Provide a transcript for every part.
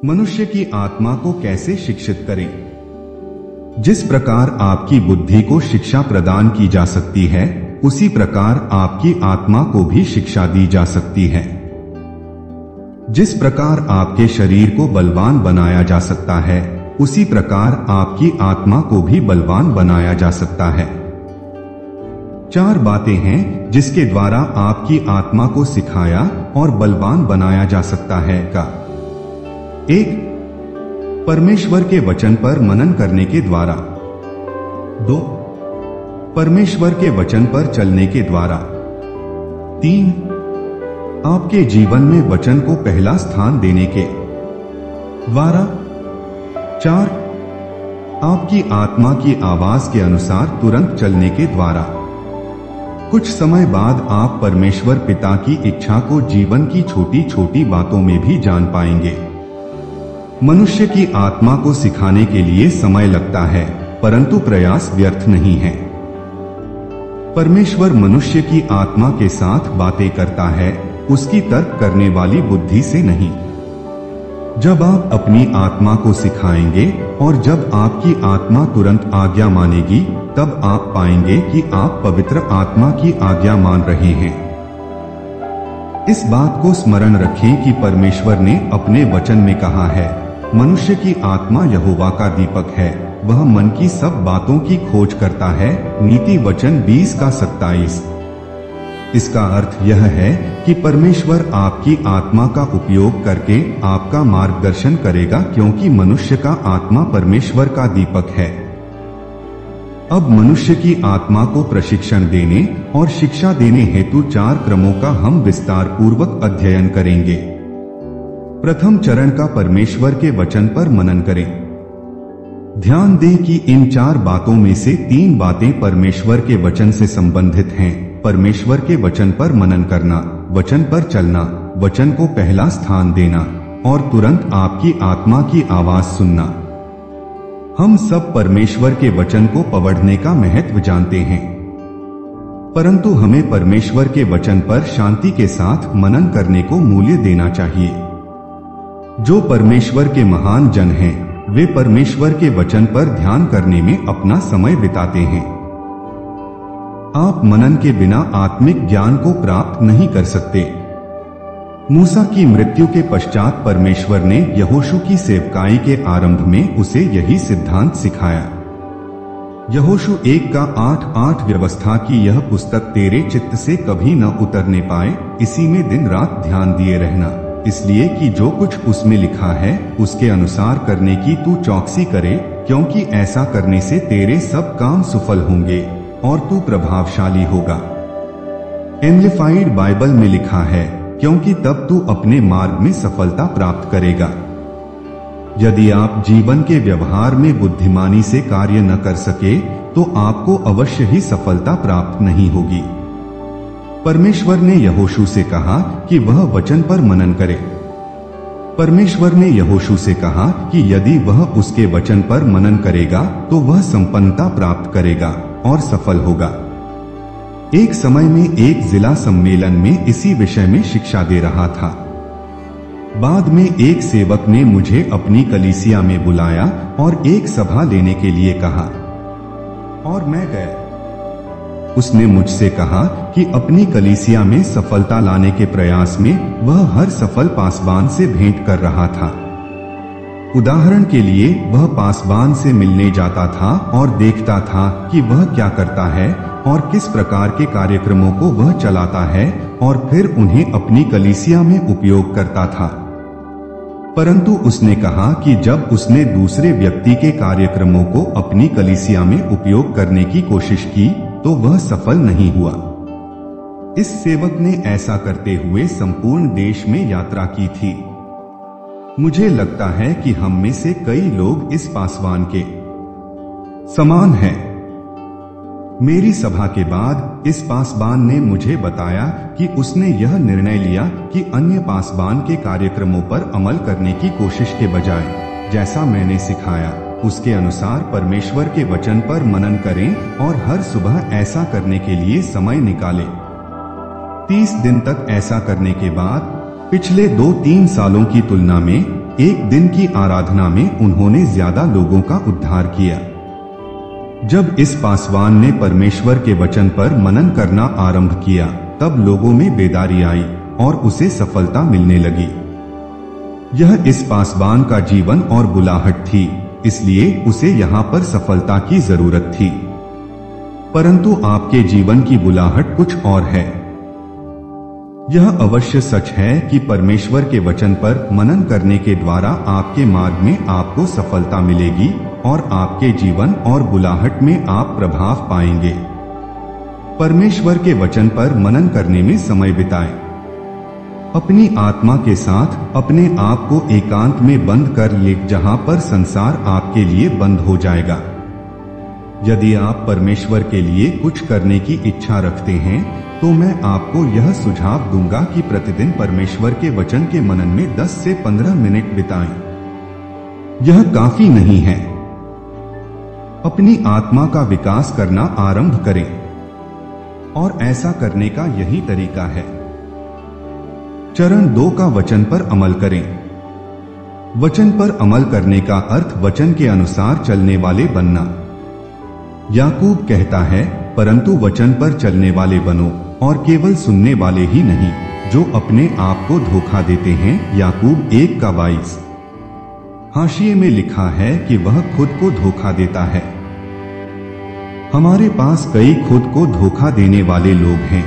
मनुष्य की आत्मा को कैसे शिक्षित करें? जिस प्रकार आपकी बुद्धि को शिक्षा प्रदान की जा सकती है, उसी प्रकार आपकी आत्मा को भी शिक्षा दी जा सकती है। जिस प्रकार आपके शरीर को बलवान बनाया जा सकता है, उसी प्रकार आपकी आत्मा को भी बलवान बनाया जा सकता है। 4 बातें हैं जिसके द्वारा आपकी आत्मा को सिखाया और बलवान बनाया जा सकता है का 1. परमेश्वर के वचन पर मनन करने के द्वारा। 2. परमेश्वर के वचन पर चलने के द्वारा। 3. आपके जीवन में वचन को पहला स्थान देने के द्वारा। 4. आपकी आत्मा की आवाज के अनुसार तुरंत चलने के द्वारा। कुछ समय बाद आप परमेश्वर पिता की इच्छा को जीवन की छोटी छोटी बातों में भी जान पाएंगे। मनुष्य की आत्मा को सिखाने के लिए समय लगता है, परंतु प्रयास व्यर्थ नहीं है। परमेश्वर मनुष्य की आत्मा के साथ बातें करता है, उसकी तर्क करने वाली बुद्धि से नहीं। जब आप अपनी आत्मा को सिखाएंगे और जब आपकी आत्मा तुरंत आज्ञा मानेगी, तब आप पाएंगे कि आप पवित्र आत्मा की आज्ञा मान रहे हैं। इस बात को स्मरण रखें कि परमेश्वर ने अपने वचन में कहा है, मनुष्य की आत्मा यहोवा का दीपक है, वह मन की सब बातों की खोज करता है। नीति वचन 20:27। इसका अर्थ यह है कि परमेश्वर आपकी आत्मा का उपयोग करके आपका मार्गदर्शन करेगा, क्योंकि मनुष्य का आत्मा परमेश्वर का दीपक है। अब मनुष्य की आत्मा को प्रशिक्षण देने और शिक्षा देने हेतु 4 क्रमों का हम विस्तार पूर्वक अध्ययन करेंगे। प्रथम चरण का परमेश्वर के वचन पर मनन करें। ध्यान दें कि इन 4 बातों में से 3 बातें परमेश्वर के वचन से संबंधित हैं। परमेश्वर के वचन पर मनन करना, वचन पर चलना, वचन को पहला स्थान देना और तुरंत आपकी आत्मा की आवाज सुनना। हम सब परमेश्वर के वचन को पढ़ने का महत्व जानते हैं, परंतु हमें परमेश्वर के वचन पर शांति के साथ मनन करने को मूल्य देना चाहिए। जो परमेश्वर के महान जन हैं, वे परमेश्वर के वचन पर ध्यान करने में अपना समय बिताते हैं। आप मनन के बिना आत्मिक ज्ञान को प्राप्त नहीं कर सकते। मूसा की मृत्यु के पश्चात परमेश्वर ने यहोशू की सेवकाई के आरंभ में उसे यही सिद्धांत सिखाया। यहोशू 1:8 व्यवस्था की यह पुस्तक तेरे चित्त से कभी न उतरने पाए, इसी में दिन रात ध्यान दिए रहना, इसलिए कि जो कुछ उसमें लिखा है उसके अनुसार करने की तू चौकसी करे, क्योंकि ऐसा करने से तेरे सब काम सफल होंगे और तू प्रभावशाली होगा। एम्प्लीफाइड बाइबल में लिखा है, क्योंकि तब तू अपने मार्ग में सफलता प्राप्त करेगा। यदि आप जीवन के व्यवहार में बुद्धिमानी से कार्य न कर सके, तो आपको अवश्य ही सफलता प्राप्त नहीं होगी। परमेश्वर ने यहोशू से कहा कि वह वचन पर मनन करे। परमेश्वर ने यहोशू से कहा कि यदि वह उसके वचन पर मनन करेगा तो वह संपन्नता प्राप्त करेगा और सफल होगा। एक समय में एक जिला सम्मेलन में इसी विषय में शिक्षा दे रहा था। बाद में एक सेवक ने मुझे अपनी कलीसिया में बुलाया और एक सभा लेने के लिए कहा और मैं गया। उसने मुझसे कहा कि अपनी कलीसिया में सफलता लाने के प्रयास में वह हर सफल पासबान से भेंट कर रहा था। उदाहरण के लिए वह पासबान से मिलने जाता था और देखता था कि वह क्या करता है और किस प्रकार के कार्यक्रमों को वह चलाता है और फिर उन्हें अपनी कलीसिया में उपयोग करता था। परंतु उसने कहा कि जब उसने दूसरे व्यक्ति के कार्यक्रमों को अपनी कलीसिया में उपयोग करने की कोशिश की तो वह सफल नहीं हुआ। इस सेवक ने ऐसा करते हुए संपूर्ण देश में यात्रा की थी। मुझे लगता है कि हम में से कई लोग इस पासवान के समान हैं। मेरी सभा के बाद इस पासबान ने मुझे बताया कि उसने यह निर्णय लिया कि अन्य पासबान के कार्यक्रमों पर अमल करने की कोशिश के बजाय जैसा मैंने सिखाया उसके अनुसार परमेश्वर के वचन पर मनन करें और हर सुबह ऐसा करने के लिए समय निकालें। 30 दिन तक ऐसा करने के बाद पिछले 2-3 सालों की तुलना में एक दिन की आराधना में उन्होंने ज्यादा लोगों का उद्धार किया। जब इस पासवान ने परमेश्वर के वचन पर मनन करना आरंभ किया, तब लोगों में बेदारी आई और उसे सफलता मिलने लगी। यह इस पासवान का जीवन और बुलाहट थी, इसलिए उसे यहाँ पर सफलता की जरूरत थी। परंतु आपके जीवन की बुलाहट कुछ और है। यह अवश्य सच है कि परमेश्वर के वचन पर मनन करने के द्वारा आपके मार्ग में आपको सफलता मिलेगी और आपके जीवन और बुलाहट में आप प्रभाव पाएंगे। परमेश्वर के वचन पर मनन करने में समय बिताएं। अपनी आत्मा के साथ अपने आप को एकांत में बंद कर ले, जहां पर संसार आपके लिए बंद हो जाएगा। यदि आप परमेश्वर के लिए कुछ करने की इच्छा रखते हैं, तो मैं आपको यह सुझाव दूंगा कि प्रतिदिन परमेश्वर के वचन के मनन में 10 से 15 मिनट बिताएं। यह काफी नहीं है। अपनी आत्मा का विकास करना आरंभ करें और ऐसा करने का यही तरीका है। चरण 2 का वचन पर अमल करें। वचन पर अमल करने का अर्थ वचन के अनुसार चलने वाले बनना। याकूब कहता है, परंतु वचन पर चलने वाले बनो और केवल सुनने वाले ही नहीं, जो अपने आप को धोखा देते हैं। याकूब 1:22। हाशिए में लिखा है कि वह खुद को धोखा देता है। हमारे पास कई खुद को धोखा देने वाले लोग हैं।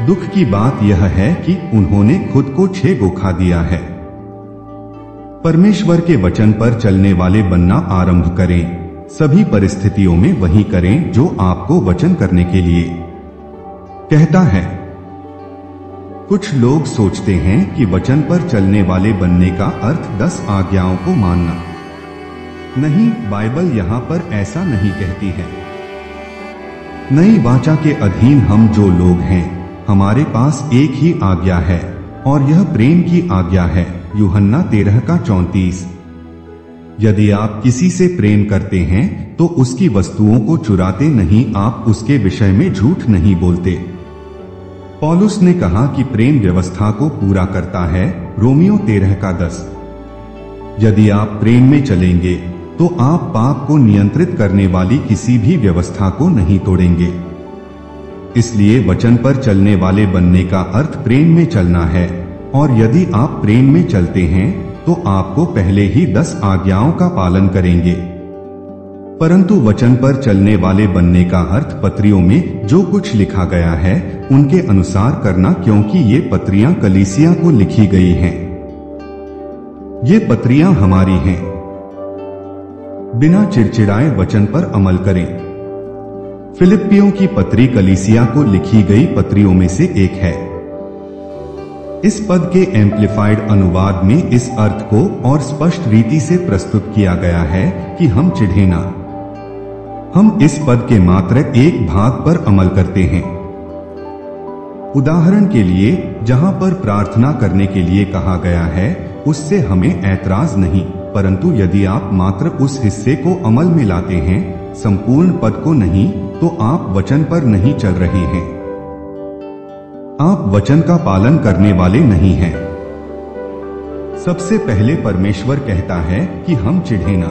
दुख की बात यह है कि उन्होंने खुद को 6 धोखा दिया है। परमेश्वर के वचन पर चलने वाले बनना आरंभ करें। सभी परिस्थितियों में वही करें जो आपको वचन करने के लिए कहता है। कुछ लोग सोचते हैं कि वचन पर चलने वाले बनने का अर्थ 10 आज्ञाओं को मानना। नहीं, बाइबल यहाँ पर ऐसा नहीं कहती है। नई वाचा के अधीन हम जो लोग हैं, हमारे पास एक ही आज्ञा है और यह प्रेम की आज्ञा है। यूहन्ना 13:34। यदि आप किसी से प्रेम करते हैं तो उसकी वस्तुओं को चुराते नहीं, आप उसके विषय में झूठ नहीं बोलते। पौलुस ने कहा कि प्रेम व्यवस्था को पूरा करता है। रोमियो 13:10। यदि आप प्रेम में चलेंगे तो आप पाप को नियंत्रित करने वाली किसी भी व्यवस्था को नहीं तोड़ेंगे। इसलिए वचन पर चलने वाले बनने का अर्थ प्रेम में चलना है, और यदि आप प्रेम में चलते हैं तो आपको पहले ही 10 आज्ञाओं का पालन करेंगे। परंतु वचन पर चलने वाले बनने का अर्थ पत्रियों में जो कुछ लिखा गया है उनके अनुसार करना, क्योंकि ये पत्रियां कलीसिया को लिखी गई हैं। ये पत्रियां हमारी हैं। बिना चिड़चिड़ाए वचन पर अमल करें। फिलिप्पियों की पत्री कलीसिया को लिखी गई पत्रियों में से एक है। इस पद के एम्प्लीफाइड अनुवाद में इस अर्थ को और स्पष्ट रीति से प्रस्तुत किया गया है कि हम चिढ़े ना। हम इस पद के मात्र एक भाग पर अमल करते हैं। उदाहरण के लिए, जहां पर प्रार्थना करने के लिए कहा गया है, उससे हमें ऐतराज नहीं, परंतु यदि आप मात्र उस हिस्से को अमल में लाते हैं, संपूर्ण पद को नहीं, तो आप वचन पर नहीं चल रहे हैं। आप वचन का पालन करने वाले नहीं हैं। सबसे पहले परमेश्वर कहता है कि हम चिढ़े ना।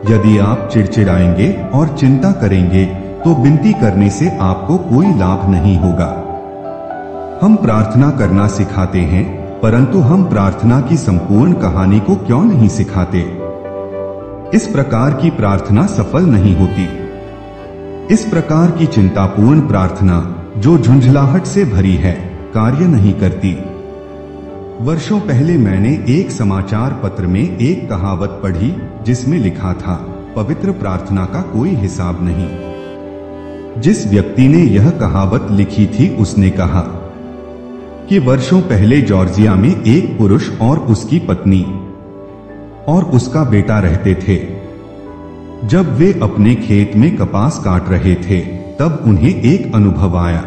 यदि आप चिड़चिड़ाएंगे और चिंता करेंगे तो विनती करने से आपको कोई लाभ नहीं होगा। हम प्रार्थना करना सिखाते हैं, परंतु हम प्रार्थना की संपूर्ण कहानी को क्यों नहीं सिखाते? इस प्रकार की प्रार्थना सफल नहीं होती। इस प्रकार की चिंतापूर्ण प्रार्थना जो झुंझलाहट से भरी है, कार्य नहीं करती। वर्षों पहले मैंने एक समाचार पत्र में एक कहावत पढ़ी जिसमें लिखा था, पवित्र प्रार्थना का कोई हिसाब नहीं। जिस व्यक्ति ने यह कहावत लिखी थी उसने कहा कि वर्षों पहले जॉर्जिया में एक पुरुष और उसकी पत्नी और उसका बेटा रहते थे। जब वे अपने खेत में कपास काट रहे थे, तब उन्हें एक अनुभव आया।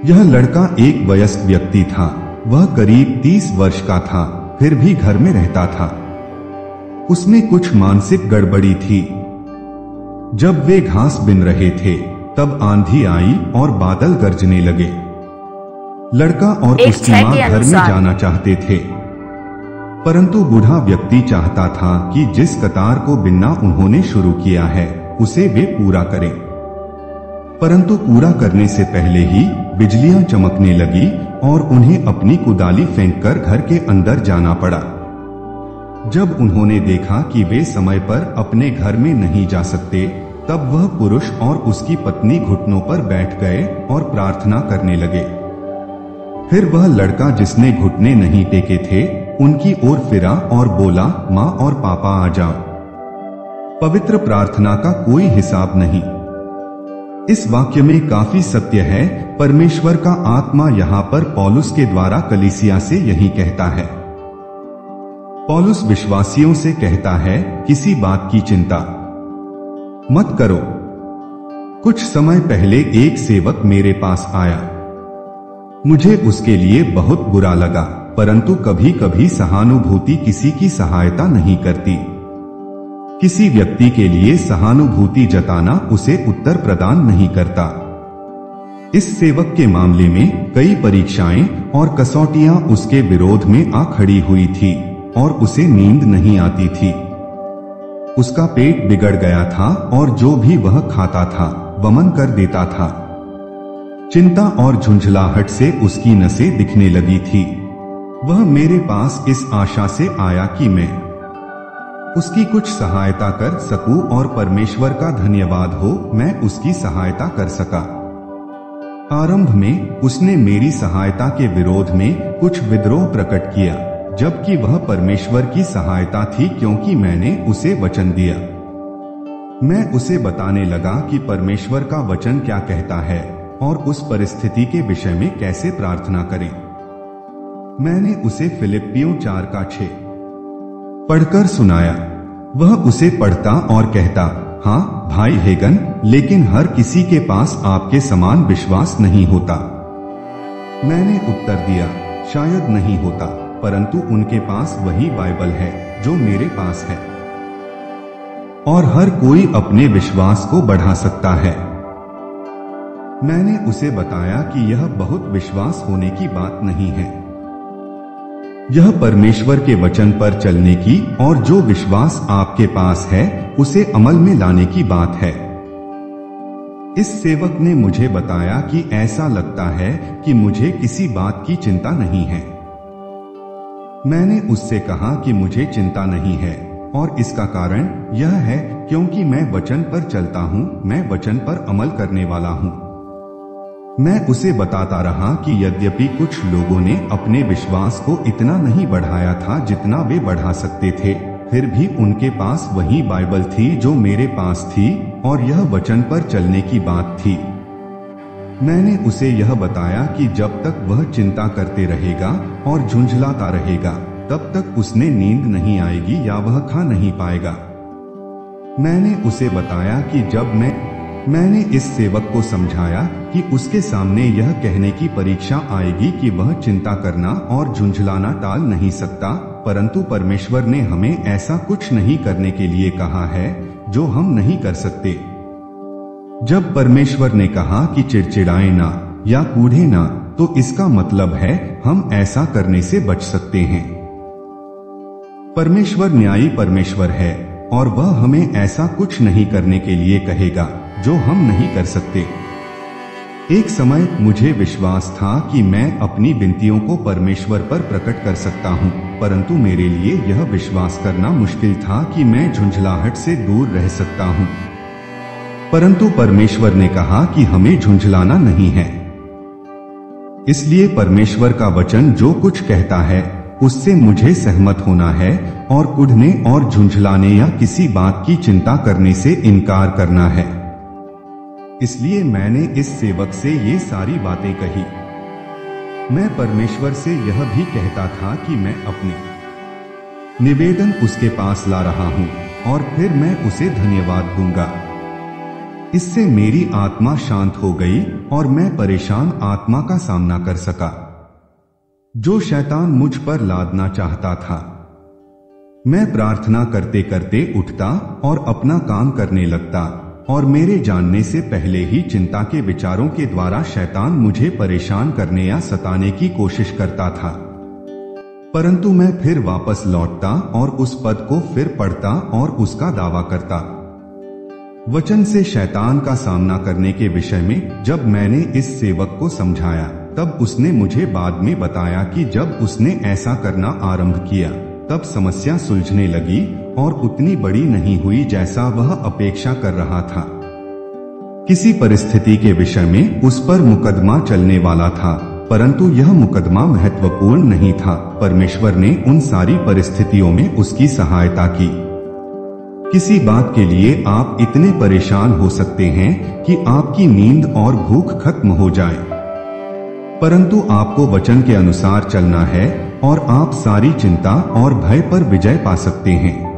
यह लड़का एक वयस्क व्यक्ति था। वह करीब 30 वर्ष का था, फिर भी घर में रहता था। उसमें कुछ मानसिक गड़बड़ी थी। जब वे घास बिन रहे थे, तब आंधी आई और बादल गरजने लगे। लड़का और उसकी मां घर में जाना चाहते थे, परंतु बूढ़ा व्यक्ति चाहता था कि जिस कतार को बिनना उन्होंने शुरू किया है उसे वे पूरा करें। परंतु पूरा करने से पहले ही बिजलियां चमकने लगी और उन्हें अपनी कुदाली फेंककर घर के अंदर जाना पड़ा। जब उन्होंने देखा कि वे समय पर अपने घर में नहीं जा सकते, तब वह पुरुष और उसकी पत्नी घुटनों पर बैठ गए और प्रार्थना करने लगे। फिर वह लड़का जिसने घुटने नहीं टेके थे उनकी ओर फिरा और बोला, माँ और पापा आ जाओ। पवित्र प्रार्थना का कोई हिसाब नहीं। इस वाक्य में काफी सत्य है। परमेश्वर का आत्मा यहाँ पर पौलुस के द्वारा कलीसिया से यही कहता है। पौलुस विश्वासियों से कहता है, किसी बात की चिंता मत करो। कुछ समय पहले एक सेवक मेरे पास आया। मुझे उसके लिए बहुत बुरा लगा, परंतु कभी कभी सहानुभूति किसी की सहायता नहीं करती। किसी व्यक्ति के लिए सहानुभूति जताना उसे उत्तर प्रदान नहीं करता। इस सेवक के मामले में कई परीक्षाएं और कसौटियां उसके विरोध में आ खड़ी हुई थी और उसे नींद नहीं आती थी। उसका पेट बिगड़ गया था और जो भी वह खाता था वमन कर देता था। चिंता और झुंझलाहट से उसकी नसें दिखने लगी थी। वह मेरे पास इस आशा से आया कि मैं उसकी कुछ सहायता कर सकूं और परमेश्वर का धन्यवाद हो मैं उसकी सहायता कर सका। आरंभ में उसने मेरी सहायता के विरोध में कुछ विद्रोह प्रकट किया, जबकि वह परमेश्वर की सहायता थी क्योंकि मैंने उसे वचन दिया। मैं उसे बताने लगा कि परमेश्वर का वचन क्या कहता है और उस परिस्थिति के विषय में कैसे प्रार्थना करें। मैंने उसे फिलिप्पियों 4:6 पढ़कर सुनाया। वह उसे पढ़ता और कहता, हाँ भाई हेगन, लेकिन हर किसी के पास आपके समान विश्वास नहीं होता। मैंने उत्तर दिया, शायद नहीं होता, परंतु उनके पास वही बाइबल है जो मेरे पास है और हर कोई अपने विश्वास को बढ़ा सकता है। मैंने उसे बताया कि यह बहुत विश्वास होने की बात नहीं है। यह परमेश्वर के वचन पर चलने की और जो विश्वास आपके पास है उसे अमल में लाने की बात है। इस सेवक ने मुझे बताया कि ऐसा लगता है कि मुझे किसी बात की चिंता नहीं है। मैंने उससे कहा कि मुझे चिंता नहीं है और इसका कारण यह है क्योंकि मैं वचन पर चलता हूं, मैं वचन पर अमल करने वाला हूं। मैं उसे बताता रहा कि यद्यपि कुछ लोगों ने अपने विश्वास को इतना नहीं बढ़ाया था जितना वे बढ़ा सकते थे, फिर भी उनके पास वही बाइबल थी जो मेरे पास थी और यह वचन पर चलने की बात थी। मैंने उसे यह बताया कि जब तक वह चिंता करते रहेगा और झुंझलाता रहेगा, तब तक उसने नींद नहीं आएगी या वह खा नहीं पाएगा। मैंने उसे बताया कि जब मैंने इस सेवक को समझाया कि उसके सामने यह कहने की परीक्षा आएगी कि वह चिंता करना और झुंझलाना टाल नहीं सकता, परंतु परमेश्वर ने हमें ऐसा कुछ नहीं करने के लिए कहा है जो हम नहीं कर सकते। जब परमेश्वर ने कहा कि चिड़चिड़ाएं ना या कूढ़े ना, तो इसका मतलब है हम ऐसा करने से बच सकते हैं। परमेश्वर न्यायी परमेश्वर है और वह हमें ऐसा कुछ नहीं करने के लिए कहेगा जो हम नहीं कर सकते। एक समय मुझे विश्वास था कि मैं अपनी विनतियों को परमेश्वर पर प्रकट कर सकता हूं, परंतु मेरे लिए यह विश्वास करना मुश्किल था कि मैं झुंझलाहट से दूर रह सकता हूं। परंतु परमेश्वर ने कहा कि हमें झुंझलाना नहीं है। इसलिए परमेश्वर का वचन जो कुछ कहता है उससे मुझे सहमत होना है और कुढ़ने और झुंझलाने या किसी बात की चिंता करने से इनकार करना है। इसलिए मैंने इस सेवक से ये सारी बातें कही। मैं परमेश्वर से यह भी कहता था कि मैं अपने निवेदन उसके पास ला रहा हूं और फिर मैं उसे धन्यवाद दूंगा। इससे मेरी आत्मा शांत हो गई और मैं परेशान आत्मा का सामना कर सका जो शैतान मुझ पर लादना चाहता था। मैं प्रार्थना करते करते उठता और अपना काम करने लगता और मेरे जानने से पहले ही चिंता के विचारों के द्वारा शैतान मुझे परेशान करने या सताने की कोशिश करता था। परंतु मैं फिर वापस लौटता और उस पद को फिर पढ़ता और उसका दावा करता। वचन से शैतान का सामना करने के विषय में जब मैंने इस सेवक को समझाया, तब उसने मुझे बाद में बताया कि जब उसने ऐसा करना आरंभ किया तब समस्या सुलझने लगी और उतनी बड़ी नहीं हुई जैसा वह अपेक्षा कर रहा था। किसी परिस्थिति के विषय में उस पर मुकदमा चलने वाला था, परंतु यह मुकदमा महत्वपूर्ण नहीं था। परमेश्वर ने उन सारी परिस्थितियों में उसकी सहायता की। किसी बात के लिए आप इतने परेशान हो सकते हैं कि आपकी नींद और भूख खत्म हो जाए, परंतु आपको वचन के अनुसार चलना है और आप सारी चिंता और भय पर विजय पा सकते हैं।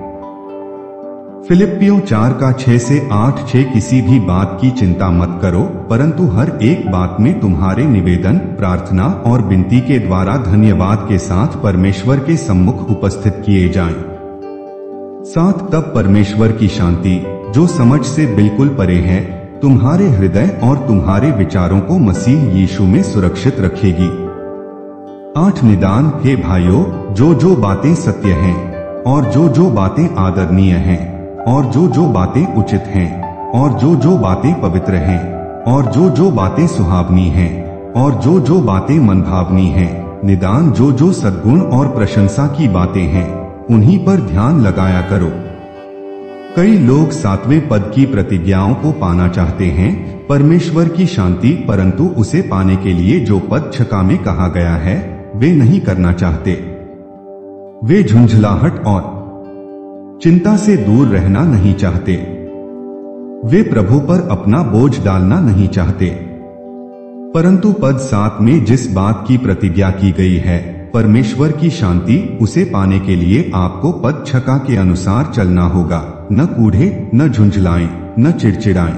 फिलिप्पियों 4:6-8 किसी भी बात की चिंता मत करो, परंतु हर एक बात में तुम्हारे निवेदन, प्रार्थना और विनती के द्वारा धन्यवाद के साथ परमेश्वर के सम्मुख उपस्थित किए जाएं। 7 तब परमेश्वर की शांति, जो समझ से बिल्कुल परे है, तुम्हारे हृदय और तुम्हारे विचारों को मसीह यीशु में सुरक्षित रखेगी। 8 निदान, हे भाइयों, जो बातें सत्य हैं और जो बातें आदरणीय हैं और जो बातें उचित हैं और जो बातें पवित्र हैं और जो बातें सुहावनी हैं और जो बातें मनभावनी हैं, निदान जो सद्गुण और प्रशंसा की बातें हैं, उन्हीं पर ध्यान लगाया करो। कई लोग 7वें पद की प्रतिज्ञाओं को पाना चाहते हैं, परमेश्वर की शांति, परंतु उसे पाने के लिए जो पद 6 में कहा गया है वे नहीं करना चाहते। वे झुंझलाहट और चिंता से दूर रहना नहीं चाहते। वे प्रभु पर अपना बोझ डालना नहीं चाहते। परंतु पद 7 में जिस बात की प्रतिज्ञा की गई है, परमेश्वर की शांति, उसे पाने के लिए आपको पद 6 के अनुसार चलना होगा। न कूढ़े, न झुंझलाएं, न चिड़चिड़ाएं।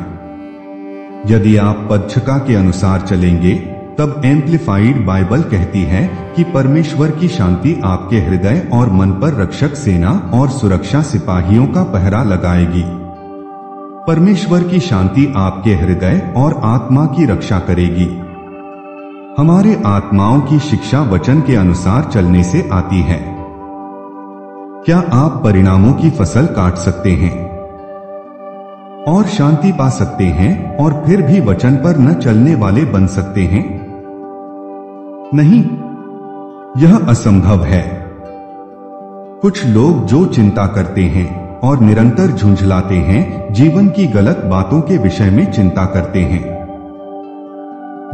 यदि आप पद 6 के अनुसार चलेंगे, तब एम्प्लीफाइड बाइबल कहती है कि परमेश्वर की शांति आपके हृदय और मन पर रक्षक सेना और सुरक्षा सिपाहियों का पहरा लगाएगी। परमेश्वर की शांति आपके हृदय और आत्मा की रक्षा करेगी। हमारे आत्माओं की शिक्षा वचन के अनुसार चलने से आती है। क्या आप परिणामों की फसल काट सकते हैं और शांति पा सकते हैं और फिर भी वचन पर न चलने वाले बन सकते हैं? नहीं, यह असंभव है। कुछ लोग जो चिंता करते हैं और निरंतर झुंझलाते हैं, जीवन की गलत बातों के विषय में चिंता करते हैं।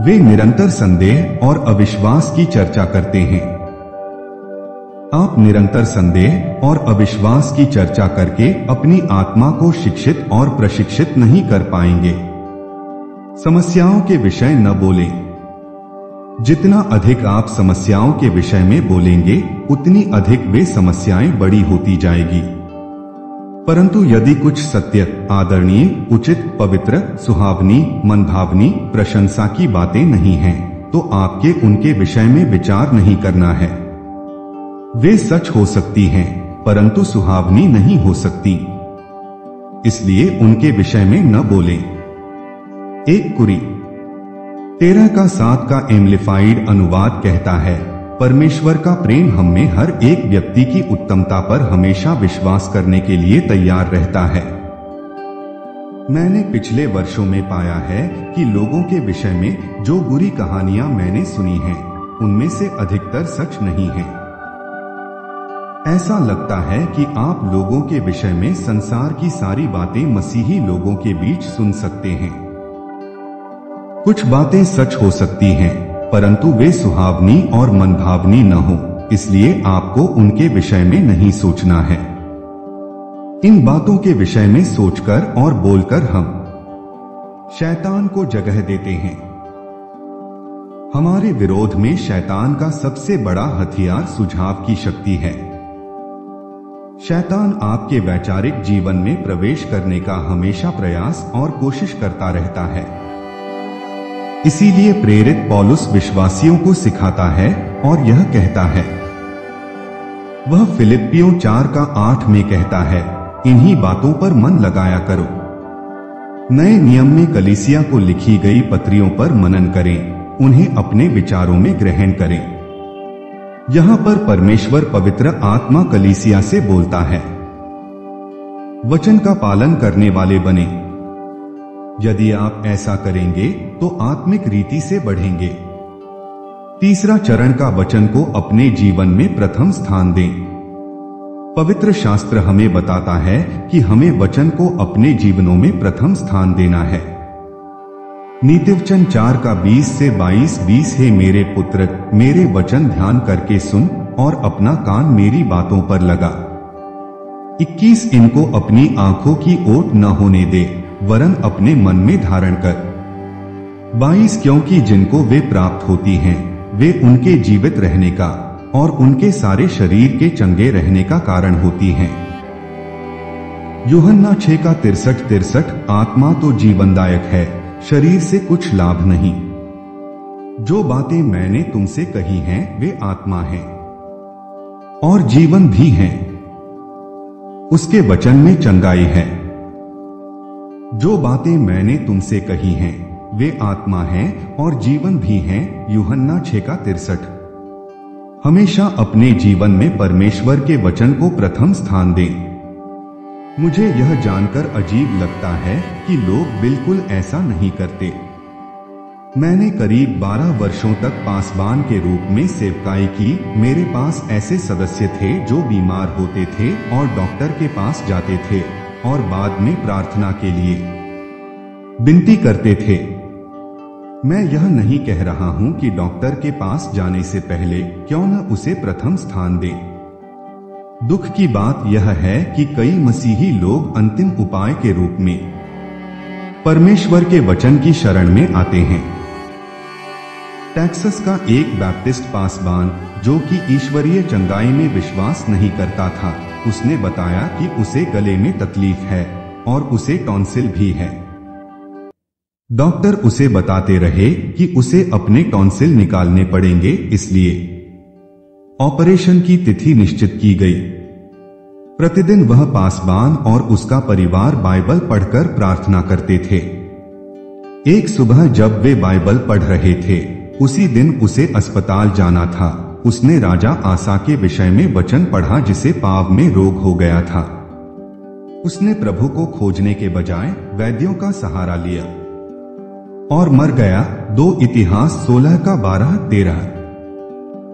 वे निरंतर संदेह और अविश्वास की चर्चा करते हैं। आप निरंतर संदेह और अविश्वास की चर्चा करके अपनी आत्मा को शिक्षित और प्रशिक्षित नहीं कर पाएंगे। समस्याओं के विषय न बोलें। जितना अधिक आप समस्याओं के विषय में बोलेंगे, उतनी अधिक वे समस्याएं बड़ी होती जाएगी। परंतु यदि कुछ सत्य, आदरणीय, उचित, पवित्र, सुहावनी, मनभावनी, प्रशंसा की बातें नहीं हैं, तो आपके उनके विषय में विचार नहीं करना है। वे सच हो सकती हैं, परंतु सुहावनी नहीं हो सकती, इसलिए उनके विषय में न बोलें। 1 कुरी 13:7 का एम्प्लीफाइड अनुवाद कहता है, परमेश्वर का प्रेम हम में हर एक व्यक्ति की उत्तमता पर हमेशा विश्वास करने के लिए तैयार रहता है। मैंने पिछले वर्षों में पाया है कि लोगों के विषय में जो बुरी कहानियां मैंने सुनी हैं, उनमें से अधिकतर सच नहीं है। ऐसा लगता है कि आप लोगों के विषय में संसार की सारी बातें मसीही लोगों के बीच सुन सकते हैं। कुछ बातें सच हो सकती हैं, परंतु वे सुहावनी और मनभावनी न हो, इसलिए आपको उनके विषय में नहीं सोचना है। इन बातों के विषय में सोचकर और बोलकर हम शैतान को जगह देते हैं। हमारे विरोध में शैतान का सबसे बड़ा हथियार सुझाव की शक्ति है। शैतान आपके वैचारिक जीवन में प्रवेश करने का हमेशा प्रयास और कोशिश करता रहता है। इसीलिए प्रेरित पौलुस विश्वासियों को सिखाता है और यह कहता है, वह फिलिप्पियों 4:8 में कहता है, इन्हीं बातों पर मन लगाया करो। नए नियम में कलीसिया को लिखी गई पत्रियों पर मनन करें, उन्हें अपने विचारों में ग्रहण करें। यहाँ पर परमेश्वर पवित्र आत्मा कलीसिया से बोलता है, वचन का पालन करने वाले बने। यदि आप ऐसा करेंगे तो आत्मिक रीति से बढ़ेंगे। तीसरा चरण का वचन को अपने जीवन में प्रथम स्थान दें। पवित्र शास्त्र हमें बताता है कि हमें वचन को अपने जीवनों में प्रथम स्थान देना है। नीतिवचन 4 का 20 से 22 हे मेरे पुत्र, मेरे वचन ध्यान करके सुन और अपना कान मेरी बातों पर लगा। 21 इनको अपनी आंखों की ओट न होने दे, वरन अपने मन में धारण कर। 22 क्योंकि जिनको वे प्राप्त होती हैं, वे उनके जीवित रहने का और उनके सारे शरीर के चंगे रहने का कारण होती हैं। यूहन्ना 6 का 63 आत्मा तो जीवनदायक है, शरीर से कुछ लाभ नहीं। जो बातें मैंने तुमसे कही हैं वे आत्मा हैं और जीवन भी हैं। उसके वचन में चंगाई है। जो बातें मैंने तुमसे कही हैं वे आत्मा हैं और जीवन भी हैं। यूहन्ना 6 का 63। हमेशा अपने जीवन में परमेश्वर के वचन को प्रथम स्थान दें। मुझे यह जानकर अजीब लगता है कि लोग बिल्कुल ऐसा नहीं करते। मैंने करीब 12 वर्षों तक पासबान के रूप में सेवकाई की। मेरे पास ऐसे सदस्य थे जो बीमार होते थे और डॉक्टर के पास जाते थे और बाद में प्रार्थना के लिए विनती करते थे। मैं यह नहीं कह रहा हूं कि डॉक्टर के पास जाने से पहले क्यों न उसे प्रथम स्थान दें। दुख की बात यह है कि कई मसीही लोग अंतिम उपाय के रूप में परमेश्वर के वचन की शरण में आते हैं। टेक्सास का एक बैप्टिस्ट पासबान जो कि ईश्वरीय चंगाई में विश्वास नहीं करता था, उसने बताया कि उसे गले में तकलीफ है और उसे टॉन्सिल भी है। डॉक्टर उसे बताते रहे कि उसे अपने टॉन्सिल निकालने पड़ेंगे, इसलिए ऑपरेशन की तिथि निश्चित की गई। प्रतिदिन वह पासबान और उसका परिवार बाइबल पढ़कर प्रार्थना करते थे। एक सुबह जब वे बाइबल पढ़ रहे थे, उसी दिन उसे अस्पताल जाना था। उसने राजा आसा के विषय में वचन पढ़ा जिसे पाव में रोग हो गया था। उसने प्रभु को खोजने के बजाय वैद्यों का सहारा लिया और मर गया। 2 इतिहास 16 का 12-13।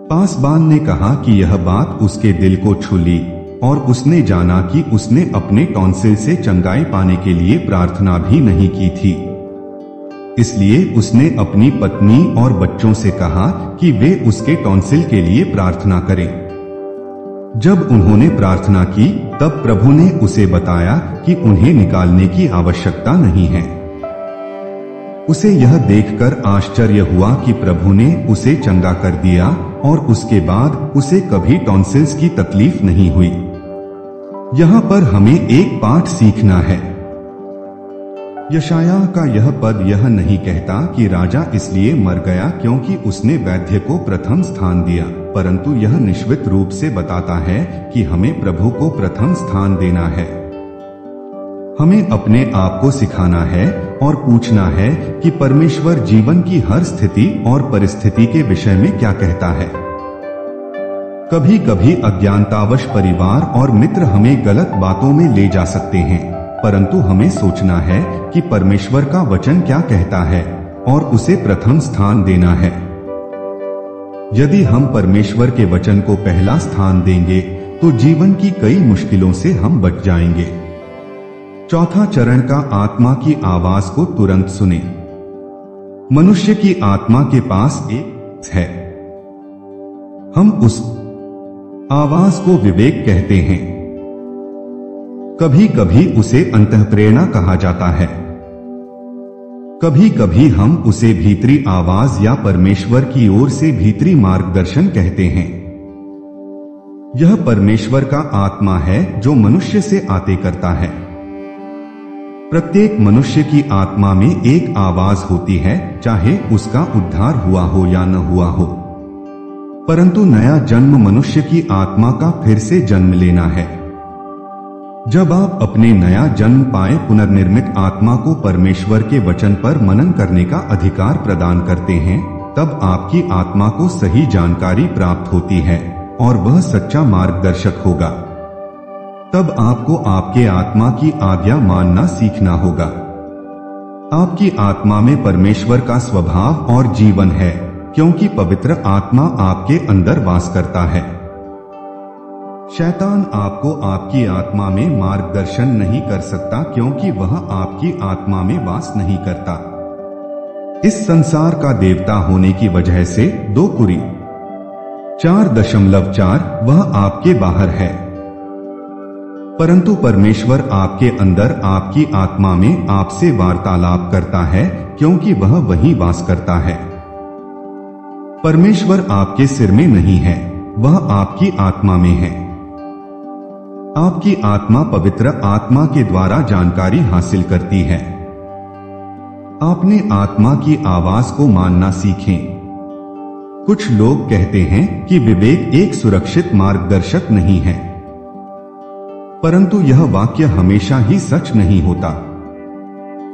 पासबान ने कहा कि यह बात उसके दिल को छू ली और उसने जाना कि उसने अपने टॉन्सिल से चंगाई पाने के लिए प्रार्थना भी नहीं की थी। इसलिए उसने अपनी पत्नी और बच्चों से कहा कि वे उसके टॉन्सिल के लिए प्रार्थना करें। जब उन्होंने प्रार्थना की तब प्रभु ने उसे बताया कि उन्हें निकालने की आवश्यकता नहीं है। उसे यह देखकर आश्चर्य हुआ कि प्रभु ने उसे चंगा कर दिया और उसके बाद उसे कभी टॉन्सिल्स की तकलीफ नहीं हुई। यहाँ पर हमें एक पाठ सीखना है। यशायाह का यह पद यह नहीं कहता कि राजा इसलिए मर गया क्योंकि उसने वैद्य को प्रथम स्थान दिया, परंतु यह निश्चित रूप से बताता है कि हमें प्रभु को प्रथम स्थान देना है। हमें अपने आप को सिखाना है और पूछना है कि परमेश्वर जीवन की हर स्थिति और परिस्थिति के विषय में क्या कहता है। कभी कभी अज्ञानतावश परिवार और मित्र हमें गलत बातों में ले जा सकते हैं, परंतु हमें सोचना है कि परमेश्वर का वचन क्या कहता है और उसे प्रथम स्थान देना है। यदि हम परमेश्वर के वचन को पहला स्थान देंगे तो जीवन की कई मुश्किलों से हम बच जाएंगे। चौथा चरण का आत्मा की आवाज को तुरंत सुने। मनुष्य की आत्मा के पास एक है। हम उस आवाज को विवेक कहते हैं। कभी कभी उसे अंतःप्रेरणा कहा जाता है। कभी कभी हम उसे भीतरी आवाज या परमेश्वर की ओर से भीतरी मार्गदर्शन कहते हैं। यह परमेश्वर का आत्मा है जो मनुष्य से आते करता है। प्रत्येक मनुष्य की आत्मा में एक आवाज होती है, चाहे उसका उद्धार हुआ हो या न हुआ हो। परंतु नया जन्म मनुष्य की आत्मा का फिर से जन्म लेना है। जब आप अपने नया जन्म पाए पुनर्निर्मित आत्मा को परमेश्वर के वचन पर मनन करने का अधिकार प्रदान करते हैं, तब आपकी आत्मा को सही जानकारी प्राप्त होती है और वह सच्चा मार्गदर्शक होगा। तब आपको आपके आत्मा की आज्ञा मानना सीखना होगा। आपकी आत्मा में परमेश्वर का स्वभाव और जीवन है, क्योंकि पवित्र आत्मा आपके अंदर वास करता है। शैतान आपको आपकी आत्मा में मार्गदर्शन नहीं कर सकता, क्योंकि वह आपकी आत्मा में वास नहीं करता। इस संसार का देवता होने की वजह से 2 कुरी 4.4 वह आपके बाहर है, परंतु परमेश्वर आपके अंदर आपकी आत्मा में आपसे वार्तालाप करता है, क्योंकि वह वहीं वास करता है। परमेश्वर आपके सिर में नहीं है, वह आपकी आत्मा में है। आपकी आत्मा पवित्र आत्मा के द्वारा जानकारी हासिल करती है। आपने आत्मा की आवाज को मानना सीखें। कुछ लोग कहते हैं कि विवेक एक सुरक्षित मार्गदर्शक नहीं है, परंतु यह वाक्य हमेशा ही सच नहीं होता,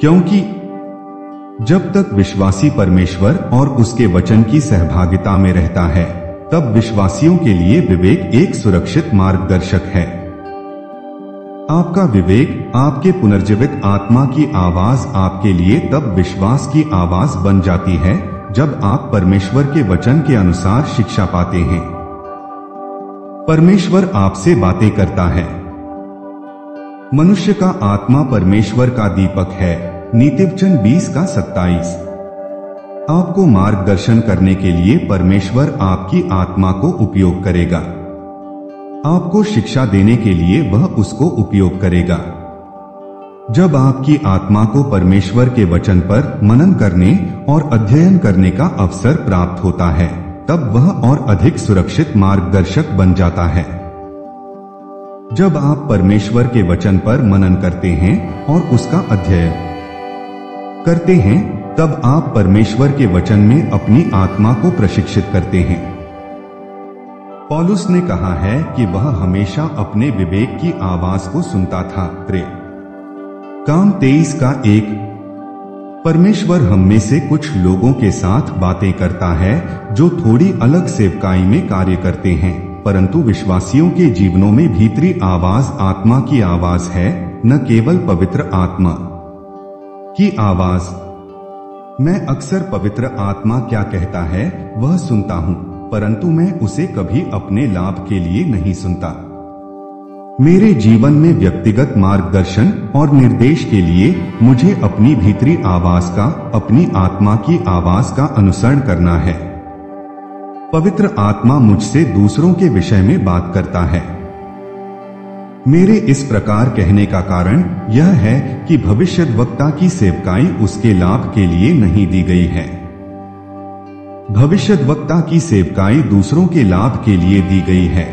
क्योंकि जब तक विश्वासी परमेश्वर और उसके वचन की सहभागिता में रहता है, तब विश्वासियों के लिए विवेक एक सुरक्षित मार्गदर्शक है। आपका विवेक आपके पुनर्जीवित आत्मा की आवाज आपके लिए तब विश्वास की आवाज बन जाती है, जब आप परमेश्वर के वचन के अनुसार शिक्षा पाते हैं। परमेश्वर आपसे बातें करता है। मनुष्य का आत्मा परमेश्वर का दीपक है। नीतिवचन 20:27। आपको मार्गदर्शन करने के लिए परमेश्वर आपकी आत्मा को उपयोग करेगा। आपको शिक्षा देने के लिए वह उसको उपयोग करेगा। जब आपकी आत्मा को परमेश्वर के वचन पर मनन करने और अध्ययन करने का अवसर प्राप्त होता है, तब वह और अधिक सुरक्षित मार्गदर्शक बन जाता है। जब आप परमेश्वर के वचन पर मनन करते हैं और उसका अध्ययन करते हैं, तब आप परमेश्वर के वचन में अपनी आत्मा को प्रशिक्षित करते हैं। पौलुस ने कहा है कि वह हमेशा अपने विवेक की आवाज को सुनता था। काम 23:1। परमेश्वर हम में से कुछ लोगों के साथ बातें करता है जो थोड़ी अलग सेवकाई में कार्य करते हैं, परंतु विश्वासियों के जीवनों में भीतरी आवाज आत्मा की आवाज है, न केवल पवित्र आत्मा की आवाज। मैं अक्सर पवित्र आत्मा क्या कहता है वह सुनता हूं, परंतु मैं उसे कभी अपने लाभ के लिए नहीं सुनता। मेरे जीवन में व्यक्तिगत मार्गदर्शन और निर्देश के लिए मुझे अपनी भीतरी आवाज का, अपनी आत्मा की आवाज का अनुसरण करना है। पवित्र आत्मा मुझसे दूसरों के विषय में बात करता है। मेरे इस प्रकार कहने का कारण यह है कि भविष्यद्वक्ता की सेवकाई उसके लाभ के लिए नहीं दी गई है। भविष्यद्वक्ता की सेवकाई दूसरों के लाभ के लिए दी गई है।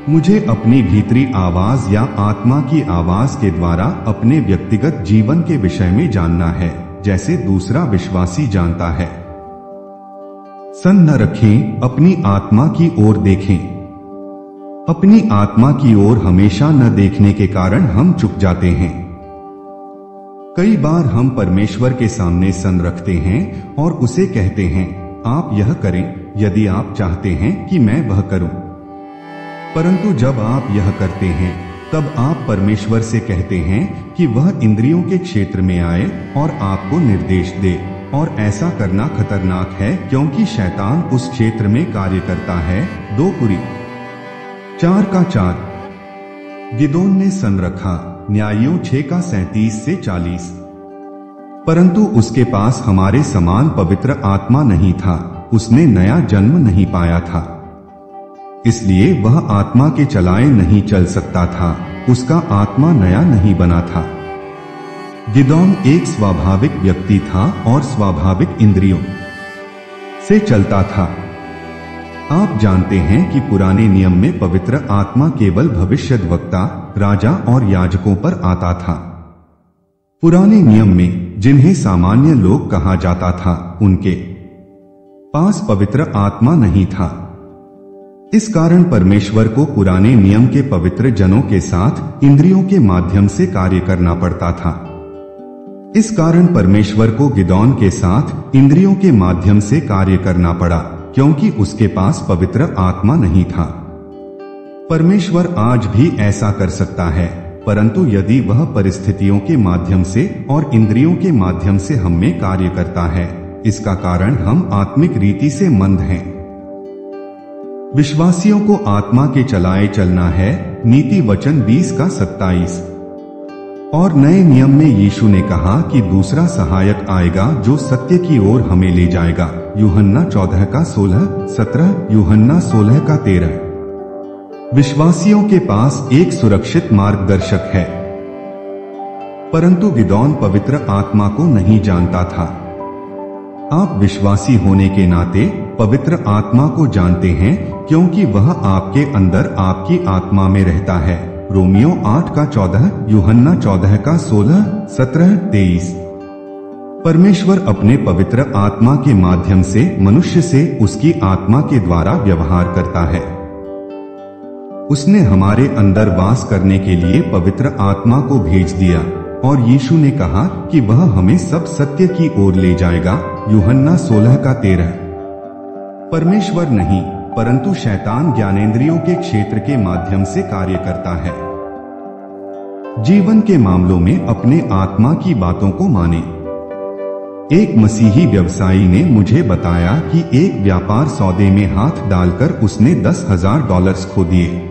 मुझे अपनी भीतरी आवाज या आत्मा की आवाज के द्वारा अपने व्यक्तिगत जीवन के विषय में जानना है, जैसे दूसरा विश्वासी जानता है। सन न रखें, अपनी आत्मा की ओर देखें। अपनी आत्मा की ओर हमेशा न देखने के कारण हम चुक जाते हैं। कई बार हम परमेश्वर के सामने सन रखते हैं और उसे कहते हैं, आप यह करें यदि आप चाहते हैं कि मैं वह करूं। परंतु जब आप यह करते हैं, तब आप परमेश्वर से कहते हैं कि वह इंद्रियों के क्षेत्र में आए और आपको निर्देश दे, और ऐसा करना खतरनाक है, क्योंकि शैतान उस क्षेत्र में कार्य करता है। 2 कुरी 4:4। गिदोन ने सन रखा, न्यायियों 6:37-40। परंतु उसके पास हमारे समान पवित्र आत्मा नहीं था, उसने नया जन्म नहीं पाया था, इसलिए वह आत्मा के चलाए नहीं चल सकता था, उसका आत्मा नया नहीं बना था। गिदोन एक स्वाभाविक व्यक्ति था और स्वाभाविक इंद्रियों से चलता था। आप जानते हैं कि पुराने नियम में पवित्र आत्मा केवल भविष्यद्वक्ता, राजा और याजकों पर आता था। पुराने नियम में जिन्हें सामान्य लोग कहा जाता था, उनके पास पवित्र आत्मा नहीं था। इस कारण परमेश्वर को पुराने नियम के पवित्र जनों के साथ इंद्रियों के माध्यम से कार्य करना पड़ता था। इस कारण परमेश्वर को गिदोन के साथ इंद्रियों के माध्यम से कार्य करना पड़ा, क्योंकि उसके पास पवित्र आत्मा नहीं था। परमेश्वर आज भी ऐसा कर सकता है, परंतु यदि वह परिस्थितियों के माध्यम से और इंद्रियों के माध्यम से हम में कार्य करता है, इसका कारण हम आत्मिक रीति से मंद हैं। विश्वासियों को आत्मा के चलाए चलना है, नीति वचन 20:27। और नए नियम में यीशु ने कहा कि दूसरा सहायक आएगा जो सत्य की ओर हमें ले जाएगा, यूहन्ना 14:16-17, यूहन्ना 16:13। विश्वासियों के पास एक सुरक्षित मार्गदर्शक है, परंतु गिदोन पवित्र आत्मा को नहीं जानता था। आप विश्वासी होने के नाते पवित्र आत्मा को जानते हैं, क्योंकि वह आपके अंदर आपकी आत्मा में रहता है, रोमियो 8:14, यूहन्ना 14:16, 17, 23। परमेश्वर अपने पवित्र आत्मा के माध्यम से मनुष्य से उसकी आत्मा के द्वारा व्यवहार करता है। उसने हमारे अंदर वास करने के लिए पवित्र आत्मा को भेज दिया, और यीशु ने कहा कि वह हमें सब सत्य की ओर ले जाएगा, यूहन्ना 16:13। परमेश्वर नहीं, परंतु शैतान ज्ञानेंद्रियों के क्षेत्र के माध्यम से कार्य करता है। जीवन के मामलों में अपने आत्मा की बातों को माने। एक मसीही व्यवसायी ने मुझे बताया कि एक व्यापार सौदे में हाथ डालकर उसने $10,000 खो दिए,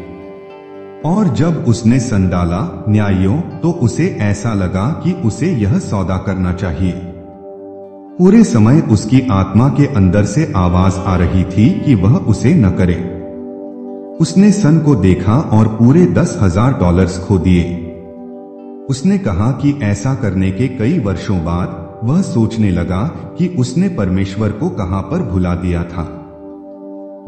और जब उसने सन डाला न्यायियों, तो उसे ऐसा लगा कि उसे यह सौदा करना चाहिए। पूरे समय उसकी आत्मा के अंदर से आवाज आ रही थी कि वह उसे न करे। उसने सन को देखा और पूरे $10,000 खो दिए। उसने कहा कि ऐसा करने के कई वर्षों बाद वह सोचने लगा कि उसने परमेश्वर को कहां पर भुला दिया था।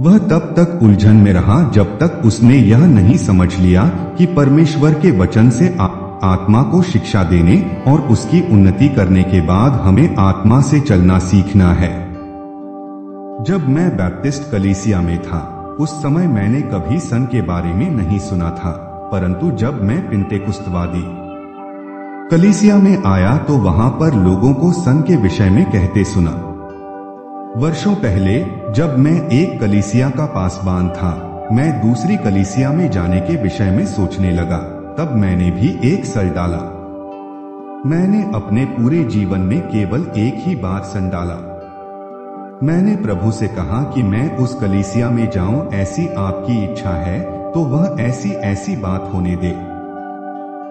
वह तब तक उलझन में रहा जब तक उसने यह नहीं समझ लिया कि परमेश्वर के वचन से आत्मा को शिक्षा देने और उसकी उन्नति करने के बाद हमें आत्मा से चलना सीखना है। जब मैं बैप्टिस्ट कलीसिया में था, उस समय मैंने कभी सन के बारे में नहीं सुना था, परंतु जब मैं पिंतेकुस्तवादी कलीसिया में आया तो वहां पर लोगों को सन के विषय में कहते सुना। वर्षों पहले जब मैं एक कलीसिया का पासबान था, मैं दूसरी कलीसिया में जाने के विषय में सोचने लगा। तब मैंने भी एक सल डाला। मैंने अपने पूरे जीवन में केवल एक ही बार सन डाला। मैंने प्रभु से कहा कि मैं उस कलीसिया में जाऊं, ऐसी आपकी इच्छा है तो वह ऐसी ऐसी बात होने दे।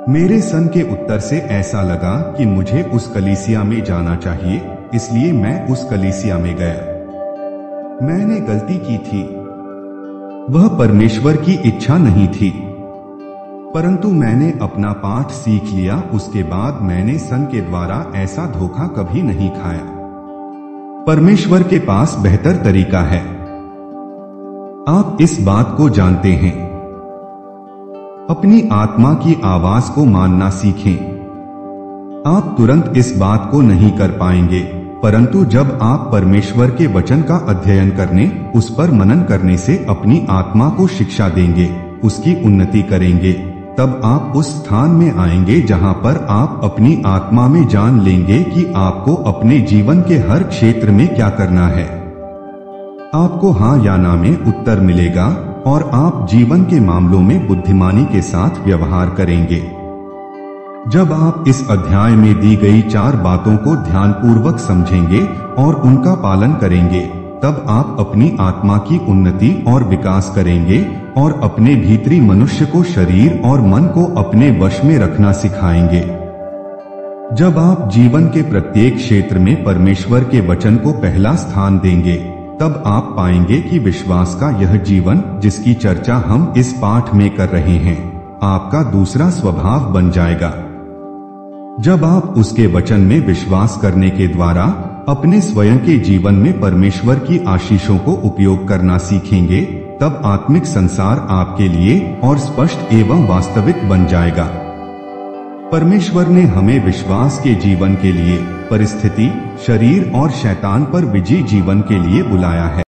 मेरे सन के उत्तर से ऐसा लगा कि मुझे उस कलीसिया में जाना चाहिए, इसलिए मैं उस कलीसिया में गया। मैंने गलती की थी, वह परमेश्वर की इच्छा नहीं थी, परंतु मैंने अपना पाठ सीख लिया। उसके बाद मैंने सन के द्वारा ऐसा धोखा कभी नहीं खाया। परमेश्वर के पास बेहतर तरीका है। आप इस बात को जानते हैं। अपनी आत्मा की आवाज को मानना सीखें। आप तुरंत इस बात को नहीं कर पाएंगे, परंतु जब आप परमेश्वर के वचन का अध्ययन करने, उस पर मनन करने से अपनी आत्मा को शिक्षा देंगे, उसकी उन्नति करेंगे, तब आप उस स्थान में आएंगे जहां पर आप अपनी आत्मा में जान लेंगे कि आपको अपने जीवन के हर क्षेत्र में क्या करना है। आपको हाँ या ना में उत्तर मिलेगा और आप जीवन के मामलों में बुद्धिमानी के साथ व्यवहार करेंगे। जब आप इस अध्याय में दी गई 4 बातों को ध्यानपूर्वक समझेंगे और उनका पालन करेंगे, तब आप अपनी आत्मा की उन्नति और विकास करेंगे और अपने भीतरी मनुष्य को, शरीर और मन को अपने वश में रखना सिखाएंगे। जब आप जीवन के प्रत्येक क्षेत्र में परमेश्वर के वचन को पहला स्थान देंगे, तब आप पाएंगे कि विश्वास का यह जीवन, जिसकी चर्चा हम इस पाठ में कर रहे हैं, आपका दूसरा स्वभाव बन जाएगा। जब आप उसके वचन में विश्वास करने के द्वारा अपने स्वयं के जीवन में परमेश्वर की आशीषों को उपयोग करना सीखेंगे, तब आत्मिक संसार आपके लिए और स्पष्ट एवं वास्तविक बन जाएगा। परमेश्वर ने हमें विश्वास के जीवन के लिए परिस्थिति, शरीर और शैतान पर विजयी जीवन के लिए बुलाया है।